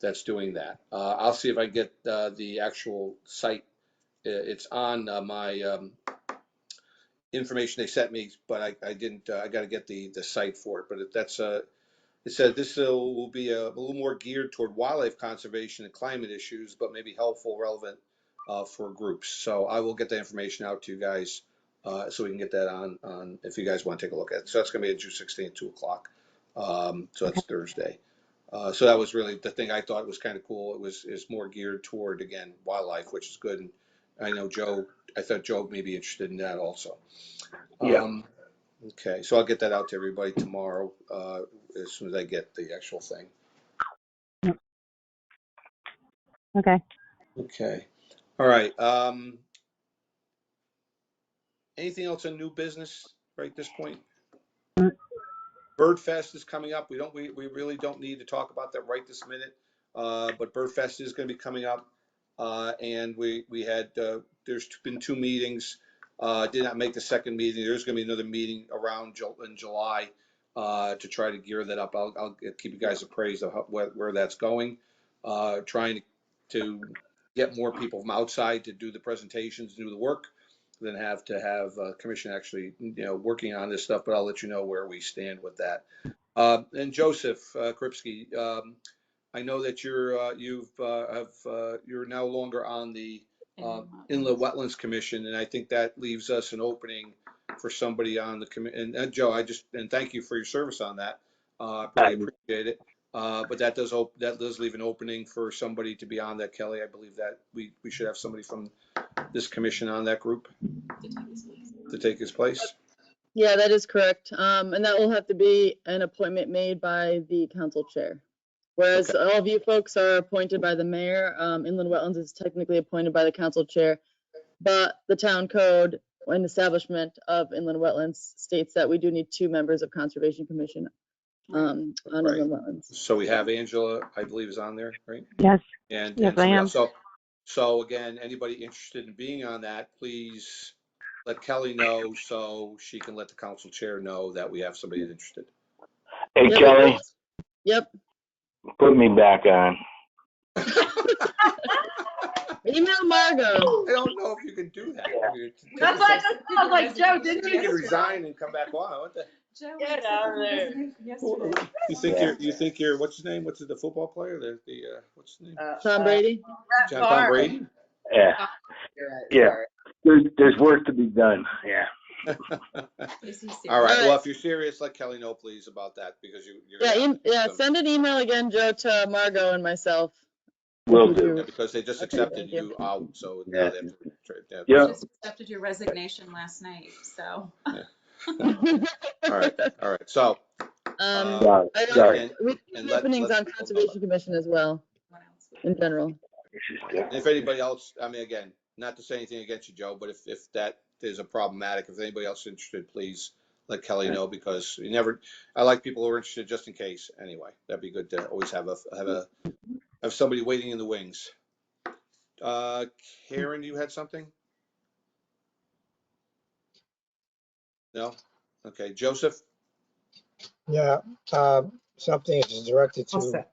that's doing that. I'll see if I get the actual site it's on my information they sent me, but I didn't. I got to get the site for it. But that's it said this will be a little more geared toward wildlife conservation and climate issues, but maybe helpful, relevant for groups. So I will get that information out to you guys so we can get that on if you guys want to take a look at it. So that's going to be on June 16th at 2 o'clock. So that's Thursday. So that was really the thing I thought was kind of cool. Is more geared toward, again, wildlife, which is good. And I know I thought Joe may be interested in that also. Yeah. Okay, so I'll get that out to everybody tomorrow as soon as I get the actual thing. Okay. Okay. All right. Anything else on new business right at this point? Bird Fest is coming up. We really don't need to talk about that right this minute. But Bird Fest is going to be coming up. And we had there's been 2 meetings. Did not make the second meeting. There's going to be another meeting around in July to try to gear that up. I'll keep you guys appraised of where that's going. Trying to get more people from outside to do the presentations, do the work, than have to have commission actually working on this stuff. But I'll let you know where we stand with that. And Joseph Kripsky, I know that you're no longer on the Inland Wetlands Commission, and I think that leaves us an opening for somebody on the commission. And Joe, and thank you for your service on that. Really appreciate it. But that does leave an opening for somebody to be on that. Kelly, I believe that we should have somebody from this commission on that group to take his place. Yeah, that is correct. And that will have to be an appointment made by the council chair. Whereas Okay. all of you folks are appointed by the mayor, Inland Wetlands is technically appointed by the council chair, but the town code and establishment of Inland Wetlands states that we do need 2 members of Conservation Commission on Right. Inland Wetlands. So we have Angela, I believe, is on there, right? Yes. And Yes, I somebody am. else. So again, anybody interested in being on that, please let Kelly know so she can let the council chair know that we have somebody interested. Hey, Yep. Kelly, Yep. put me back on. Email Margot. I don't know if you can do that. That's why I just thought, like, Joe, didn't You you can resign and come back. Wow, what the? Joe Get out of there. yesterday. You think you're what's his name? What's the football player? What's his name? Tom Brady. Tom Brady. Yeah. You're right. Yeah. Sorry. There's work to be done. Yeah. Is he serious? All right. All Well, right. if you're serious, let Kelly know, please, about that because you're Yeah, send an email again, Joe, to Margot and myself. Will do. Yeah, because they just Okay, accepted thank you. you out, so Yeah. now they have to. Yeah. You So, just accepted your resignation last night, so. all right. So, Sorry. I Sorry. know we and have openings on people know Conservation Commission as well, What else? in general. And if anybody else, I mean, again, not to say anything against you, Joe, but if that is a problematic, if anybody else is interested, please let Kelly know because I like people who are interested just in case. Anyway, that'd be good to always have somebody waiting in the wings. Karen, you had something? No? Okay. Joseph? Yeah, something is directed All to set.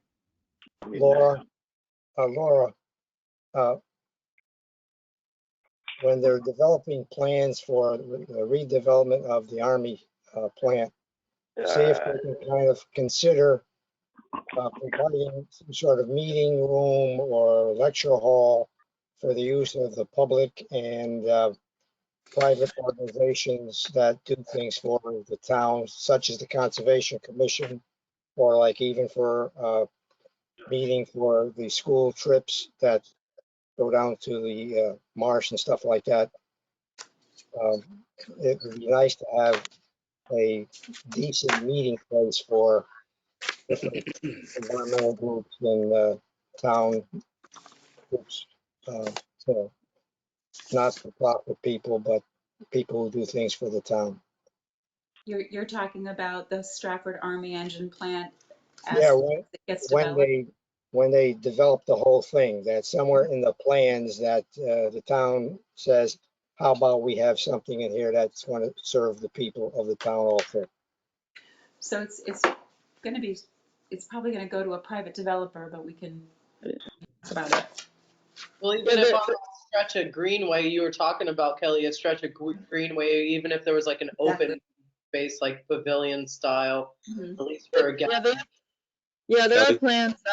Laura. Laura, when they're developing plans for the redevelopment of the Army plant, see if they can kind of consider providing some sort of meeting room or lecture hall for the use of the public and private organizations that do things for the town, such as the Conservation Commission, or like even for meeting for the school trips that go down to the marsh and stuff like that. It would be nice to have a decent meeting place for different environmental groups and town groups. So not for profit people, but people who do things for the town. You're talking about the Stratford Army Engine plant Yeah, as it gets developed? when they develop the whole thing, that somewhere in the plans that the town says, how about we have something in here that's going to serve the people of the town also. So it's gonna be, it's probably gonna go to a private developer, but we can, that's about it. Well, even if stretch of greenway you were talking about, Kelly, a stretch of greenway, even if there was like an open space, like pavilion style, Mhm. at least for a Yeah, gathering. there are Kelly? plans.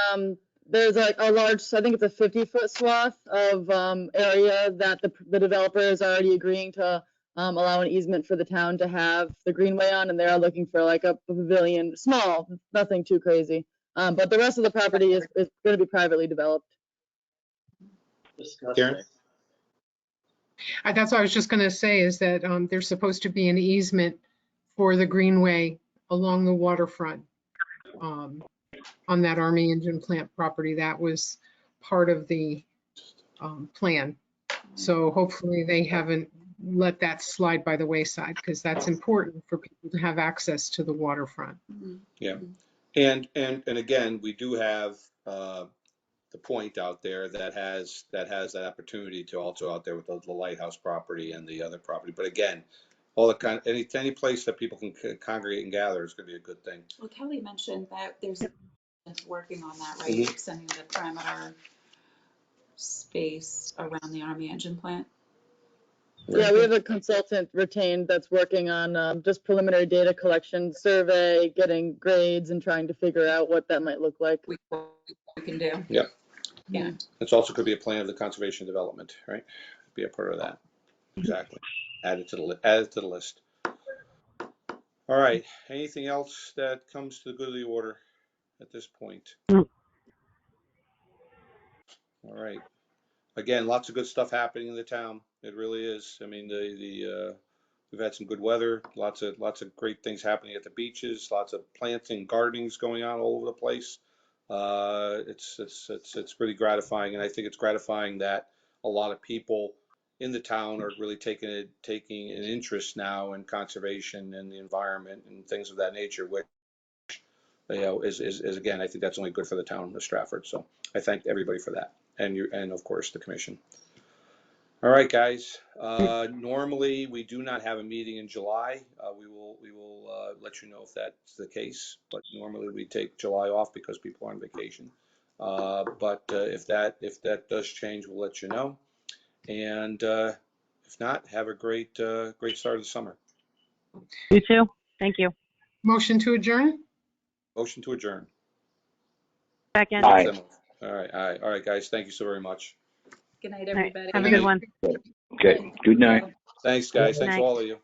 There's like a large, I think it's a 50-foot swath of area that the developer is already agreeing to allow an easement for the town to have the greenway on, and they are looking for like a pavilion, small, nothing too crazy. But the rest of the property is going to be privately developed. Disgusting. Karen? That's what I was just going to say, is that there's supposed to be an easement for the greenway along the waterfront on that Army Engine plant property. That was part of the plan. So hopefully they haven't let that slide by the wayside, because that's important for people to have access to the waterfront. Yeah. And again, we do have the point out there that has that opportunity to also out there with the lighthouse property and the other property. But again, all the kind any place that people can congregate and gather is going to be a good thing. Well, Kelly mentioned that there's working on that, right? Mhm. Extending the perimeter space around the Army Engine plant. Yeah, we have a consultant retained that's working on just preliminary data collection, survey, getting grades, and trying to figure out what that might look like. We can do. Yeah. Yeah. It's also could be a plan of the conservation development, right? Be a part of that. Exactly. Add it to the list. All right. Anything else that comes to the good of the order at this point? Mm. All right. Again, lots of good stuff happening in the town. It really is. I mean, we've had some good weather, lots of great things happening at the beaches, lots of planting, gardenings going on all over the place. It's pretty gratifying, and I think it's gratifying that a lot of people in the town are really taking an interest now in conservation and the environment and things of that nature, which is again, I think that's only good for the town of Stratford. So I thank everybody for that, and of course the commission. All right, guys. Normally, we do not have a meeting in July. We will let you know if that's the case. But normally, we take July off because people are on vacation. But if that does change, we'll let you know. And if not, have a great start of the summer. You too. Thank you. Motion to adjourn? Motion to adjourn. Second. Aye. All right, guys. Thank you so very much. Good night, All right. everybody. Have a good one. Okay, good night. Thanks, guys. Thanks Night. to all of you.